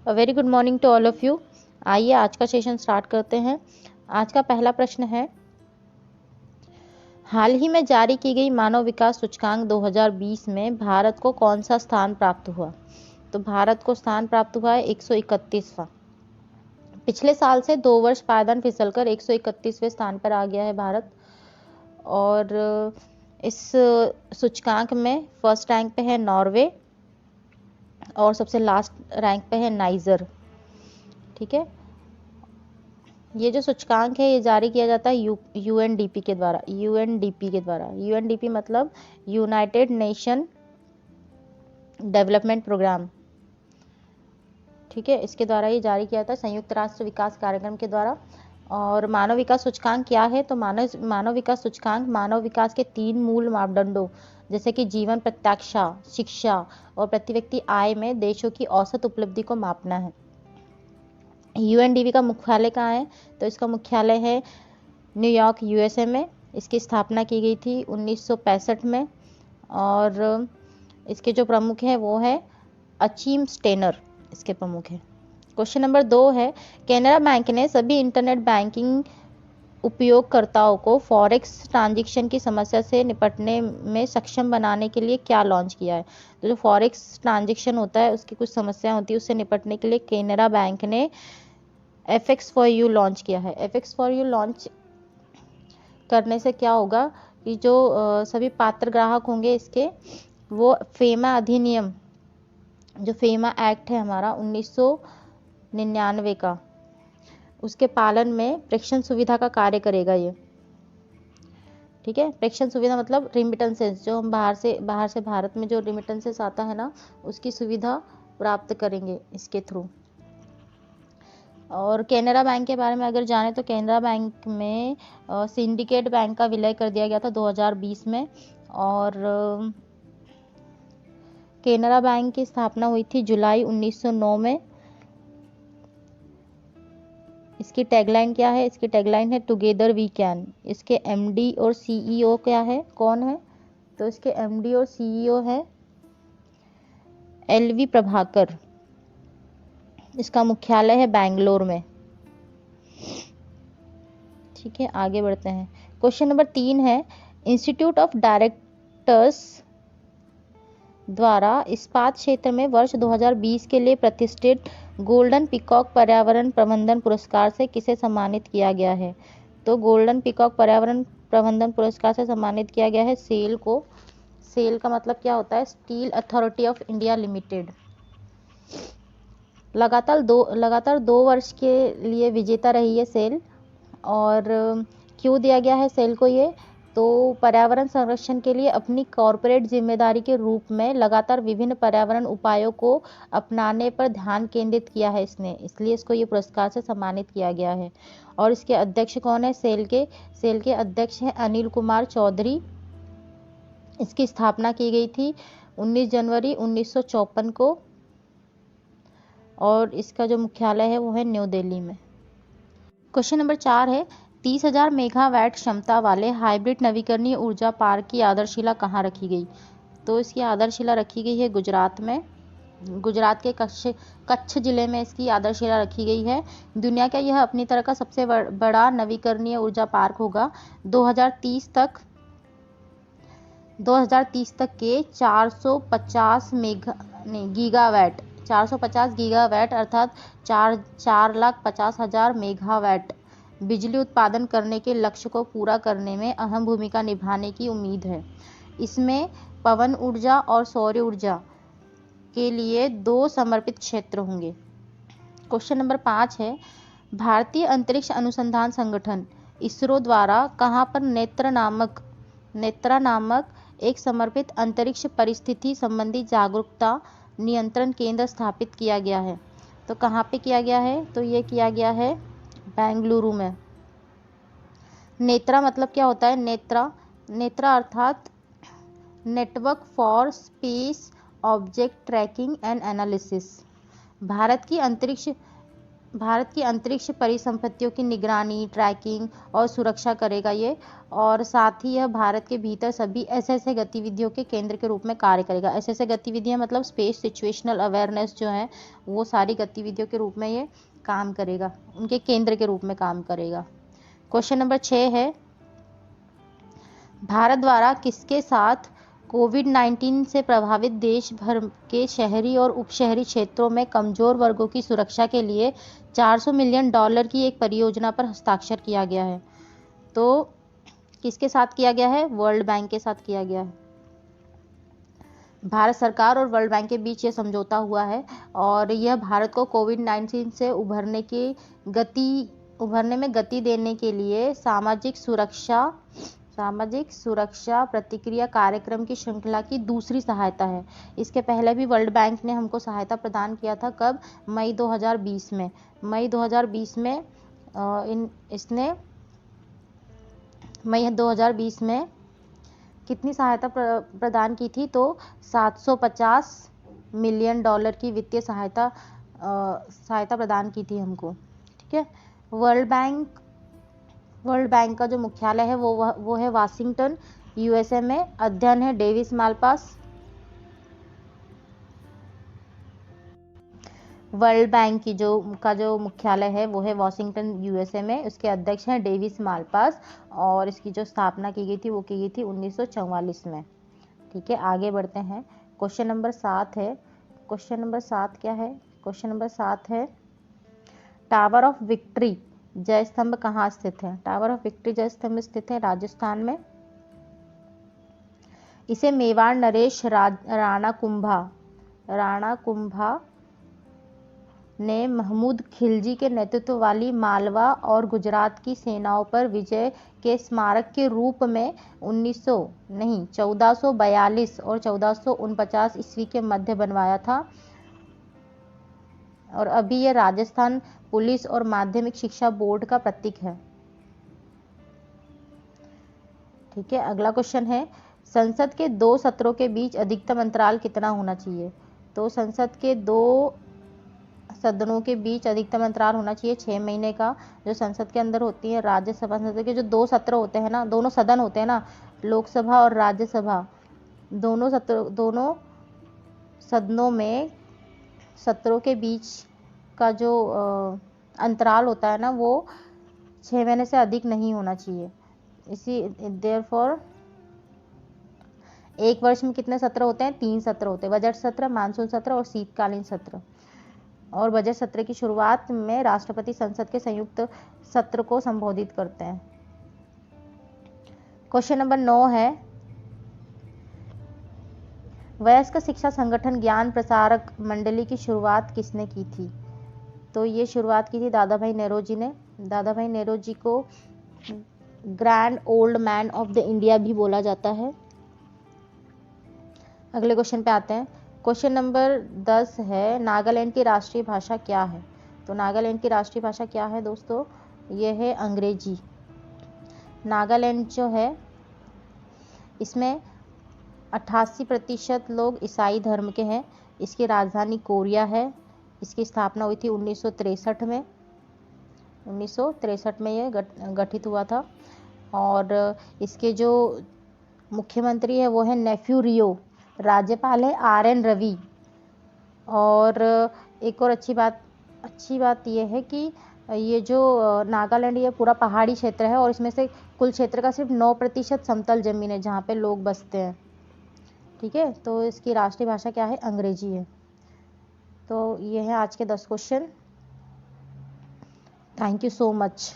Very good morning to all of you. आइए आज का सेशन स्टार्ट करते हैं। आज का पहला प्रश्न है, हाल ही में जारी की गई मानव विकास सूचकांक 2020 में भारत को कौन सा स्थान प्राप्त हुआ? तो भारत को स्थान प्राप्त हुआ है 131वां। पिछले साल से 2 वर्ष पायदान फिसलकर 131वें स्थान पर आ गया है भारत। और इस सूचकांक में फर्स्ट रैंक पे है नॉर्वे और सबसे लास्ट रैंक पे है नाइजर। ठीक है, ये जो सूचकांक है ये जारी किया जाता है यूएनडीपी के द्वारा। यूएनडीपी मतलब यूनाइटेड नेशन डेवलपमेंट प्रोग्राम। ठीक है, इसके द्वारा ये जारी किया जाता है, संयुक्त राष्ट्र विकास कार्यक्रम के द्वारा। और मानव विकास सूचकांक क्या है? तो मानव विकास सूचकांक मानव विकास के 3 मूल मापदंडों जैसे कि जीवन प्रत्याशा, शिक्षा और प्रति व्यक्ति आय में देशों की औसत उपलब्धि को मापना है। यूएनडीपी का मुख्यालय कहाँ है? तो इसका मुख्यालय है न्यूयॉर्क यूएसए में। इसकी स्थापना की गई थी 1965 में और इसके जो प्रमुख हैं वो है अचीम स्टेनर, इसके प्रमुख हैं। क्वेश्चन नंबर 2 है, कैनरा बैंक ने सभी इंटरनेट बैंकिंग उपयोगकर्ताओं को फॉरेक्स ट्रांजैक्शन की समस्या से निपटने में सक्षम बनाने के लिए क्या लॉन्च किया है? तो जो फॉरेक्स ट्रांजैक्शन होता है उसकी कुछ समस्याएं होती है, उससे निपटने के लिए कैनरा बैंक ने FX for You लॉन्च किया है। FX for You लॉन्च करने से क्या होगा कि जो सभी पात्र ग्राहक होंगे इसके, वो फेमा अधिनियम, जो फेमा एक्ट है हमारा 1999 का, उसके पालन में प्रेषण सुविधा का कार्य करेगा ये। ठीक है, प्रेषण सुविधा मतलब रिमिटेंसेस, जो हम बाहर से भारत में जो रिमिटेंसेस आता है ना, उसकी सुविधा प्राप्त करेंगे इसके थ्रू। और कैनरा बैंक के बारे में अगर जाने तो कैनरा बैंक में सिंडिकेट बैंक का विलय कर दिया गया था 2020 में। और कैनरा बैंक की स्थापना हुई थी जुलाई 1909 में। इसकी टैगलाइन क्या है? इसकी टैगलाइन है टुगेदर वी कैन। इसके MD और CEO क्या है, कौन है? तो इसके MD और CEO है LV प्रभाकर। इसका मुख्यालय है बेंगलोर में। ठीक है, आगे बढ़ते हैं। क्वेश्चन नंबर 3 है, इंस्टीट्यूट ऑफ डायरेक्टर्स द्वारा इस्पात क्षेत्र में वर्ष 2020 के लिए प्रतिष्ठित गोल्डन पीकॉक पर्यावरण प्रबंधन पुरस्कार से किसे सम्मानित किया गया है? तो गोल्डन पीकॉक पर्यावरण प्रबंधन पुरस्कार से सम्मानित किया गया है सेल को। सेल का मतलब क्या होता है? Steel authority of India limited. लगातार दो वर्ष के लिए विजेता रही है सेल। और क्यों दिया गया है सेल को ये? तो पर्यावरण संरक्षण के लिए अपनी कॉरपोरेट जिम्मेदारी के रूप में लगातार विभिन्न पर्यावरण उपायों को अपनाने पर ध्यान केंद्रित किया है इसने, इसलिए इसको ये पुरस्कार से सम्मानित किया गया है। और इसके अध्यक्ष कौन है? सेल के अध्यक्ष हैं अनिल कुमार चौधरी। इसकी स्थापना की गई थी 19 जनवरी 1954 को और इसका जो मुख्यालय है वो है न्यू दिल्ली में। क्वेश्चन नंबर 4 है, 30,000 मेगावाट क्षमता वाले हाइब्रिड नवीकरणीय ऊर्जा पार्क की आधारशिला कहाँ रखी गई? तो इसकी आधारशिला रखी गई है गुजरात में। गुजरात के कच्छ जिले में इसकी आधारशिला रखी गई है। दुनिया का यह अपनी तरह का सबसे बड़ा नवीकरणीय ऊर्जा पार्क होगा। 2030 तक के 450 गीगावाट अर्थात 4,50,000 मेगावाट बिजली उत्पादन करने के लक्ष्य को पूरा करने में अहम भूमिका निभाने की उम्मीद है। इसमें पवन ऊर्जा और सौर ऊर्जा के लिए 2 समर्पित क्षेत्र होंगे। क्वेश्चन नंबर 5 है, भारतीय अंतरिक्ष अनुसंधान संगठन इसरो द्वारा कहाँ पर नेत्रा नामक एक समर्पित अंतरिक्ष परिस्थिति संबंधी जागरूकता नियंत्रण केंद्र स्थापित किया गया है? तो कहाँ पे किया गया है? तो ये किया गया है बेंगलुरु में। नेत्रा मतलब क्या होता है? नेत्रा अर्थात network for space object tracking and analysis. Bharat Bharat की अंतरिक्ष परिसंपत्तियों की निगरानी, ट्रैकिंग और सुरक्षा करेगा ये, और साथ ही यह भारत के भीतर सभी ऐसे गतिविधियों के केंद्र के रूप में कार्य करेगा। ऐसे गतिविधियां मतलब स्पेस सिचुएशनल अवेयरनेस जो है वो सारी गतिविधियों के रूप में ये काम करेगा, उनके केंद्र के रूप में काम करेगा। क्वेश्चन नंबर 6 है, भारत द्वारा किसके साथ कोविड-19 से प्रभावित देश भर के शहरी और उपशहरी क्षेत्रों में कमजोर वर्गों की सुरक्षा के लिए $400 मिलियन की एक परियोजना पर हस्ताक्षर किया गया है? तो किसके साथ किया गया है? वर्ल्ड बैंक के साथ किया गया है। भारत सरकार और वर्ल्ड बैंक के बीच ये समझौता हुआ है और यह भारत को कोविड-19 से उभरने में गति देने के लिए सामाजिक सुरक्षा प्रतिक्रिया कार्यक्रम की श्रृंखला की दूसरी सहायता है। इसके पहले भी वर्ल्ड बैंक ने हमको सहायता प्रदान किया था। कब? मई 2020 में। मई 2020 में कितनी सहायता प्रदान की थी? तो $750 मिलियन की वित्तीय सहायता प्रदान की थी हमको। ठीक है। वर्ल्ड बैंक का जो मुख्यालय है वो है वाशिंगटन, यूएसए में। अध्ययन है डेविस मालपास। वर्ल्ड बैंक की जो मुख्यालय है वो है वाशिंगटन, यूएसए में। उसके अध्यक्ष हैं डेविस मालपास और इसकी जो स्थापना की गई थी वो की गई थी 1944 में। ठीक है, आगे बढ़ते हैं। क्वेश्चन नंबर 7 है। क्वेश्चन नंबर 7 क्या है? क्वेश्चन नंबर 7 है, टावर ऑफ विक्ट्री जय स्तंभ कहाँ स्थित है? टावर ऑफ विक्ट्री जय स्तंभ स्थित है राजस्थान में। इसे मेवाड़ नरेश राणा कुंभा ने महमूद खिलजी के नेतृत्व वाली मालवा और गुजरात की सेनाओं पर विजय के स्मारक के रूप में 1442 और 1449 ईस्वी के मध्य बनवाया था और अभी यह राजस्थान पुलिस और माध्यमिक शिक्षा बोर्ड का प्रतीक है। ठीक है, अगला क्वेश्चन है, संसद के 2 सत्रों के बीच अधिकतम अंतराल कितना होना चाहिए? तो संसद के 2 सदनों के बीच अधिकतम अंतराल होना चाहिए 6 महीने का। जो संसद के अंदर होती है राज्यसभा, संसद के जो 2 सत्र होते हैं ना, दोनों सदन होते हैं ना, लोकसभा और राज्यसभा, दोनों सदनों में सत्रों के बीच का जो अंतराल होता है ना वो 6 महीने से अधिक नहीं होना चाहिए। इसी देयरफॉर एक वर्ष में कितने सत्र होते हैं? 3 सत्र होते हैं, बजट सत्र, मानसून सत्र और शीतकालीन सत्र। और बजट सत्र की शुरुआत में राष्ट्रपति संसद के संयुक्त सत्र को संबोधित करते हैं। क्वेश्चन नंबर 9 है, वयस्क शिक्षा संगठन ज्ञान प्रसारक मंडली की शुरुआत किसने की थी? तो ये शुरुआत की थी दादा भाई नेहरू ने। दादा भाई नेहरू को grand old man of the India भी बोला जाता है। अगले क्वेश्चन पे आते हैं। क्वेश्चन नंबर 10 है, नागालैंड की राष्ट्रीय भाषा क्या है? तो नागालैंड की राष्ट्रीय भाषा क्या है दोस्तों? ये है अंग्रेजी। नागालैंड जो है इसमें 88% लोग ईसाई धर्म के हैं। इसकी राजधानी कोरिया है। इसकी स्थापना हुई थी 1963 में। 1963 में ये गठित हुआ था और इसके जो मुख्यमंत्री है वो है नेफ्यू रियो। राज्यपाल है RN रवि। और एक और अच्छी बात ये है कि ये जो नागालैंड ये पूरा पहाड़ी क्षेत्र है और इसमें से कुल क्षेत्र का सिर्फ 9% समतल जमीन है जहाँ पे लोग बसते हैं। ठीक है, तो इसकी राष्ट्रीय भाषा क्या है? अंग्रेजी है। तो ये है आज के 10 question. Thank you so much.